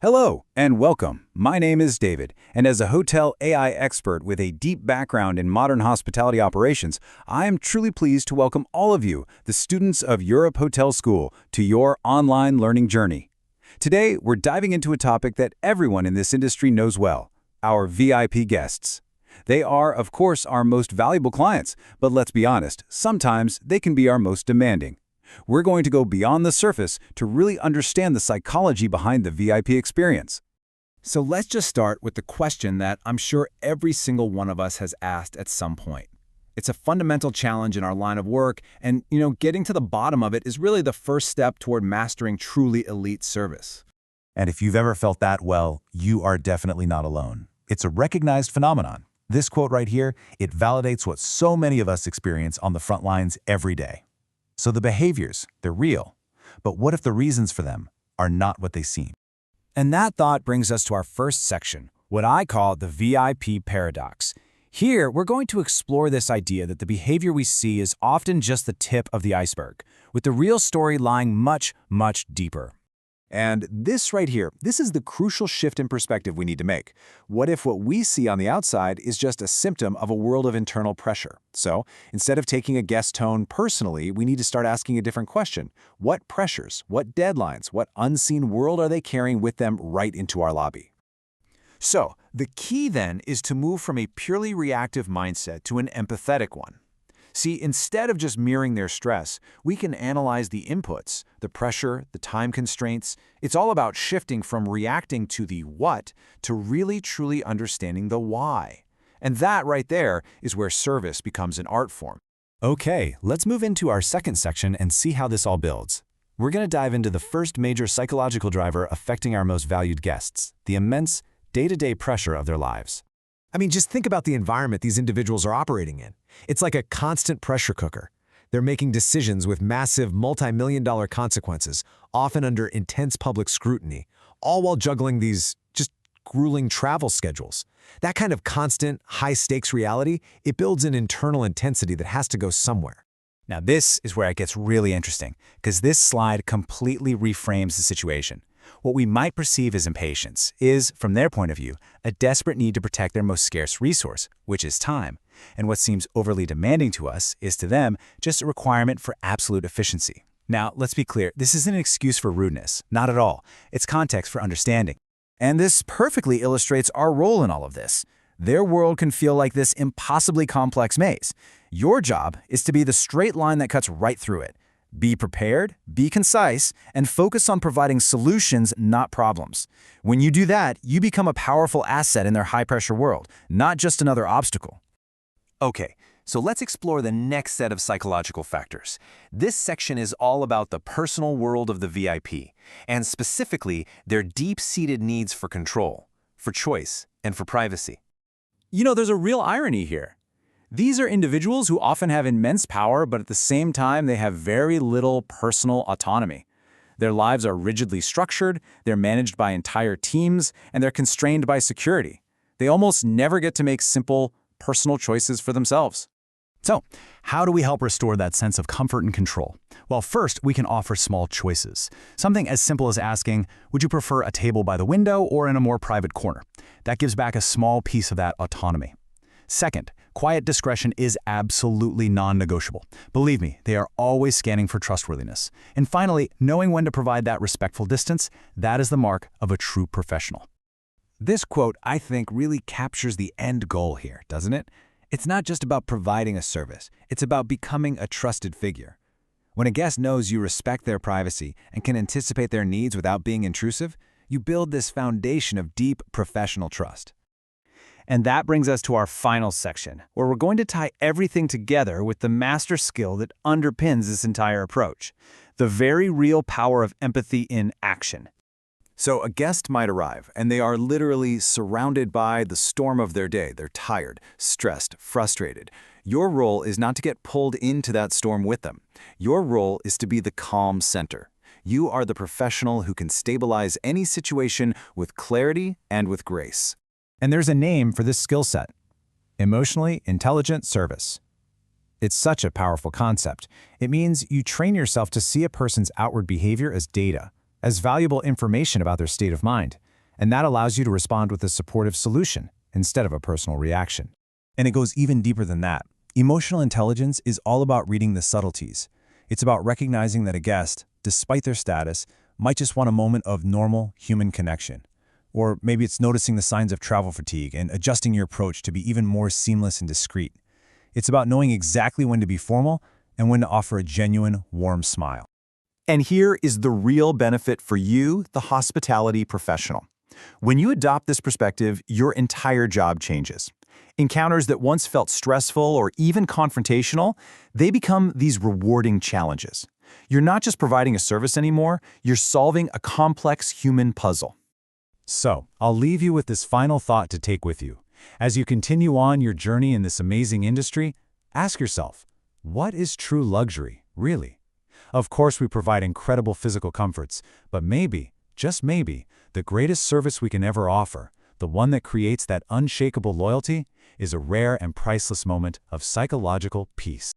Hello and welcome. My name is David, and as a hotel AI expert with a deep background in modern hospitality operations, I am truly pleased to welcome all of you, the students of Europe Hotel School, to your online learning journey. Today, we're diving into a topic that everyone in this industry knows well, our VIP guests. They are, of course, our most valuable clients, but let's be honest, sometimes they can be our most demanding. We're going to go beyond the surface to really understand the psychology behind the VIP experience. So let's just start with the question that I'm sure every single one of us has asked at some point. It's a fundamental challenge in our line of work, and getting to the bottom of it is really the first step toward mastering truly elite service. And if you've ever felt that, well, you are definitely not alone. It's a recognized phenomenon. This quote right here, it validates what so many of us experience on the front lines every day. So the behaviors, they're real. But what if the reasons for them are not what they seem? And that thought brings us to our first section, what I call the VIP paradox. Here, we're going to explore this idea that the behavior we see is often just the tip of the iceberg, with the real story lying much, much deeper. And this right here, this is the crucial shift in perspective we need to make. What if what we see on the outside is just a symptom of a world of internal pressure? So, instead of taking a guest tone personally, we need to start asking a different question. What pressures, what deadlines, what unseen world are they carrying with them right into our lobby? So, the key then is to move from a purely reactive mindset to an empathetic one. See, instead of just mirroring their stress, we can analyze the inputs, the pressure, the time constraints. It's all about shifting from reacting to the what to really truly understanding the why. And that right there is where service becomes an art form. Okay, let's move into our second section and see how this all builds. We're going to dive into the first major psychological driver affecting our most valued guests, the immense day-to-day pressure of their lives. I mean, just think about the environment these individuals are operating in. It's like a constant pressure cooker. They're making decisions with massive multi-million-dollar consequences, often under intense public scrutiny, all while juggling these just grueling travel schedules. That kind of constant, high-stakes reality, it builds an internal intensity that has to go somewhere. Now this is where it gets really interesting, because this slide completely reframes the situation. What we might perceive as impatience is, from their point of view, a desperate need to protect their most scarce resource, which is time. And what seems overly demanding to us is, to them, just a requirement for absolute efficiency. Now, let's be clear, this isn't an excuse for rudeness, not at all. It's context for understanding. And this perfectly illustrates our role in all of this. Their world can feel like this impossibly complex maze. Your job is to be the straight line that cuts right through it. Be prepared, be concise, and focus on providing solutions, not problems. When you do that, you become a powerful asset in their high-pressure world, not just another obstacle. Okay, so let's explore the next set of psychological factors. This section is all about the personal world of the VIP, and specifically their deep-seated needs for control, for choice, and for privacy. There's a real irony here. These are individuals who often have immense power, but at the same time, they have very little personal autonomy. Their lives are rigidly structured, they're managed by entire teams, and they're constrained by security. They almost never get to make simple, personal choices for themselves. So, how do we help restore that sense of comfort and control? Well, first, we can offer small choices. Something as simple as asking, would you prefer a table by the window or in a more private corner? That gives back a small piece of that autonomy. Second, quiet discretion is absolutely non-negotiable. Believe me, they are always scanning for trustworthiness. And finally, knowing when to provide that respectful distance, that is the mark of a true professional. This quote, I think, really captures the end goal here, doesn't it? It's not just about providing a service. It's about becoming a trusted figure. When a guest knows you respect their privacy and can anticipate their needs without being intrusive, you build this foundation of deep professional trust. And that brings us to our final section, where we're going to tie everything together with the master skill that underpins this entire approach, the very real power of empathy in action. So a guest might arrive, and they are literally surrounded by the storm of their day. They're tired, stressed, frustrated. Your role is not to get pulled into that storm with them. Your role is to be the calm center. You are the professional who can stabilize any situation with clarity and with grace. And there's a name for this skill set: emotionally intelligent service. It's such a powerful concept. It means you train yourself to see a person's outward behavior as data, as valuable information about their state of mind. And that allows you to respond with a supportive solution instead of a personal reaction. And it goes even deeper than that. Emotional intelligence is all about reading the subtleties. It's about recognizing that a guest, despite their status, might just want a moment of normal human connection. Or maybe it's noticing the signs of travel fatigue and adjusting your approach to be even more seamless and discreet. It's about knowing exactly when to be formal and when to offer a genuine, warm smile. And here is the real benefit for you, the hospitality professional. When you adopt this perspective, your entire job changes. Encounters that once felt stressful or even confrontational, they become these rewarding challenges. You're not just providing a service anymore, you're solving a complex human puzzle. So, I'll leave you with this final thought to take with you. As you continue on your journey in this amazing industry, ask yourself, what is true luxury, really? Of course, we provide incredible physical comforts, but maybe, just maybe, the greatest service we can ever offer, the one that creates that unshakable loyalty, is a rare and priceless moment of psychological peace.